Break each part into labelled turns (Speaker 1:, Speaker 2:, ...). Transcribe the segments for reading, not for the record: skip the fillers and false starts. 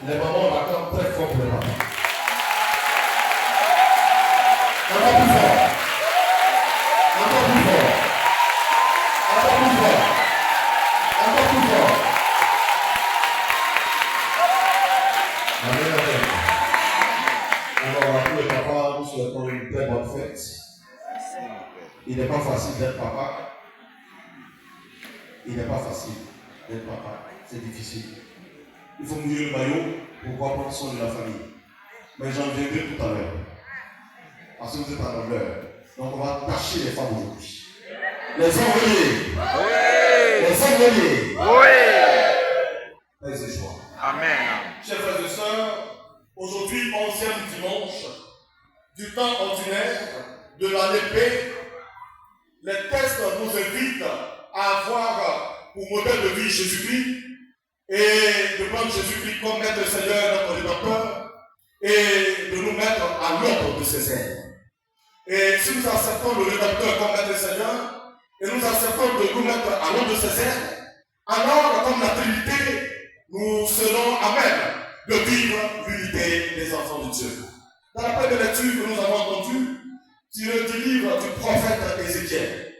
Speaker 1: Les mamans l'attendent très fort pour les mamans. Encore plus fort. Encore plus fort. Encore plus fort. Encore plus fort. Amen, amen. Alors, à tous les papas, nous souhaitons une très bonne fête. Il n'est pas facile d'être papa. Il n'est pas facile d'être papa. C'est difficile. Il faut mouiller le maillot pour pouvoir prendre soin de la famille. Mais j'en viendrai tout à l'heure. Parce que vous êtes en honneur. Donc on va tâcher les femmes aujourd'hui. Les envoyés. Oui. Les envoyés. Oui. Et c'est choix.
Speaker 2: Amen.
Speaker 1: Chers frères et sœurs, aujourd'hui, 11e dimanche du temps ordinaire de l'année P, les textes nous invitent à avoir pour modèle de vie Jésus-Christ et de prendre Jésus-Christ comme maître Seigneur, notre rédempteur, et de nous mettre à l'ordre de ses ailes. Et si nous acceptons le rédempteur comme maître Seigneur, et nous acceptons de nous mettre à l'ordre de ses ailes, alors, comme la Trinité, nous serons à même de vivre l'unité des enfants de Dieu. Dans la première lecture que nous avons entendue, tirée du livre du prophète Ézéchiel,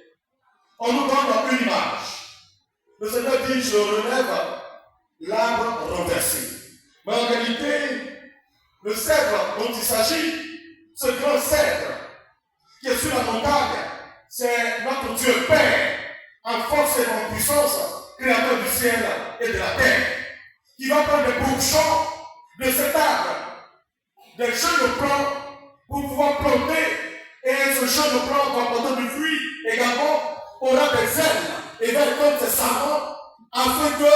Speaker 1: on nous donne une image. Le Seigneur dit, je relève l'arbre renversé. Mais en réalité, le cèdre dont il s'agit, ce grand cèdre qui est sur la montagne, c'est notre Dieu Père, en force et en puissance, créateur du ciel et de la terre, qui va prendre des bourgeons de cet arbre, des jeunes plants, pour pouvoir planter, et ce jeune plant va porter du fruit également, aura des ailes et va être ses savants, afin que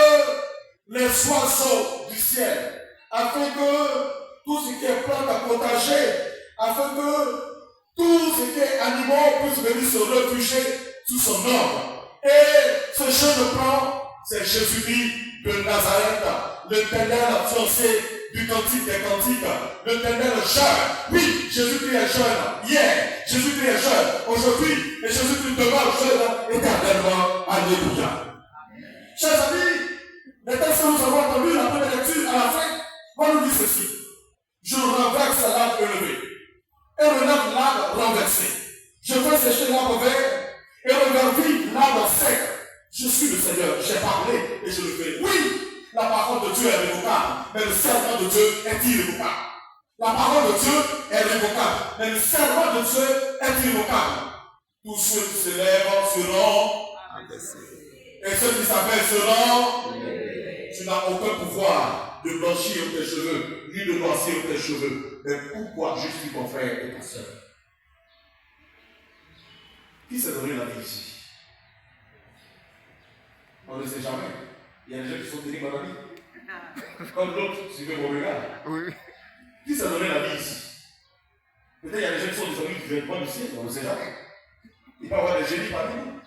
Speaker 1: les oiseaux du ciel, afin que tout ce qui est plante à potager, afin que tout ce qui est animaux puisse venir se réfugier sous son ombre. Et ce jeune plant, c'est Jésus-Christ de Nazareth, l'Éternel fiancé du cantique des cantiques, l'Éternel jeune. Oui, Jésus-Christ est jeune. Hier, Jésus-Christ est jeune. Aujourd'hui, et Jésus-Christ demeure jeune éternellement. Alléluia. Chers amis, les textes que nous avons entendus, la première lecture à la fin, va nous dire ceci. Je renverse l'arbre élevé et relève l'arbre renversé. Je fais sécher l'arbre vert et reverdir l'arbre sec. Je suis le Seigneur, j'ai parlé et je le fais. Oui, la parole de Dieu est révocable, mais le serment de Dieu est irrévocable. La parole de Dieu est révocable, mais le serment de Dieu est irrévocable. Tous ceux qui se lèvent seront et ceux qui s'appellent seront. Tu n'as aucun pouvoir de blanchir tes cheveux, ni de noircir tes cheveux. Mais pourquoi je suis ton frère et ta soeur? Qui s'est donné la vie ici? On ne sait jamais. Il y a des gens qui sont tenus par la vie. Comme l'autre, suivez mon regard. Oui. Qui s'est donné la vie ici? Peut-être il y a des gens qui sont des amis qui viennent pas du ciel, on ne sait jamais. Il peut y avoir des génies parmi nous.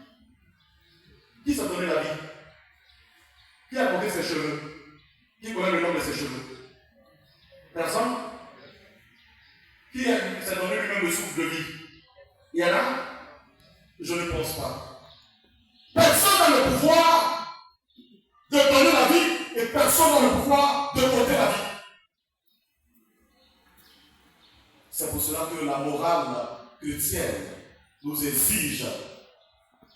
Speaker 1: Qui s'est donné la vie? Qui a porté ses cheveux? Qui connaît le nom de ses cheveux? Personne? Qui s'est donné lui-même le souffle de vie? Il y en a? Je ne pense pas. Personne n'a le pouvoir de donner la vie et personne n'a le pouvoir de porter la vie. C'est pour cela que la morale chrétienne nous exige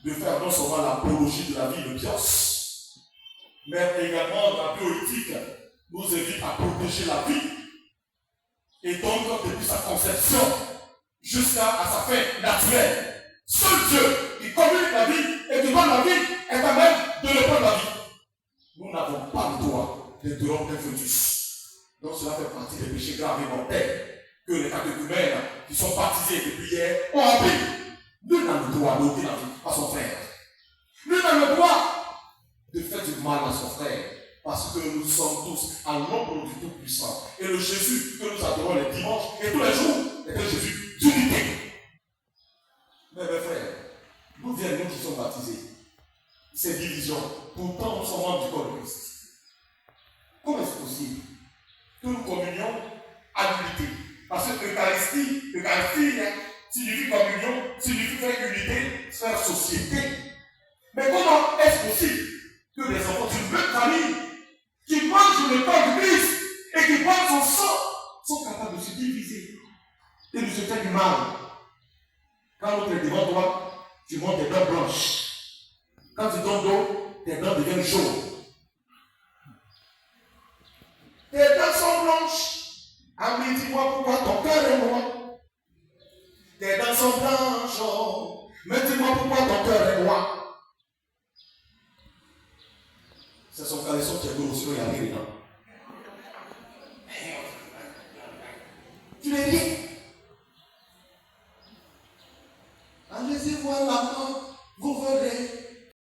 Speaker 1: de faire non seulement l'apologie de la vie de Bios, mais également la bioéthique nous invite à protéger la vie. Et donc, depuis sa conception jusqu'à sa fin naturelle, seul Dieu qui communique la vie et qui donne la vie est à même de répondre la vie. Nous n'avons pas le droit d'interrompre un fœtus. Donc cela fait partie des péchés graves et mortels que les catéchumènes qui sont baptisés depuis hier ont appris. Nul n'a le droit d'ôter la vie à son frère. Nul n'a le droit de faire du mal à son frère. Parce que nous sommes tous à l'ombre du Tout-Puissant. Et le Jésus que nous adorons les dimanches et tous les jours est un Jésus d'unité. Mais mes frères, d'où viennent nous qui sommes baptisés? Ces divisions. Pourtant, nous sommes membres du corps de Christ. Comment est-ce possible que nous communions à l'unité? Parce que l'Eucharistie signifie communion, signifie faire unité, faire société. Mais comment est-ce possible que les enfants d'une même famille qui mangent le corps du Christ et se diviser et de se faire du mal. Quand l'autre est devant toi, tu montes tes dents blanches. Quand tu tombes d'eau, tes dents deviennent chaudes. Tes dents sont blanches. Ah mais dis-moi pourquoi ton cœur est noir. Tes dents sont blanches, oh. Mais dis-moi pourquoi ton cœur est noir. C'est son caleçon qui est gros, sinon il y a rien dedans.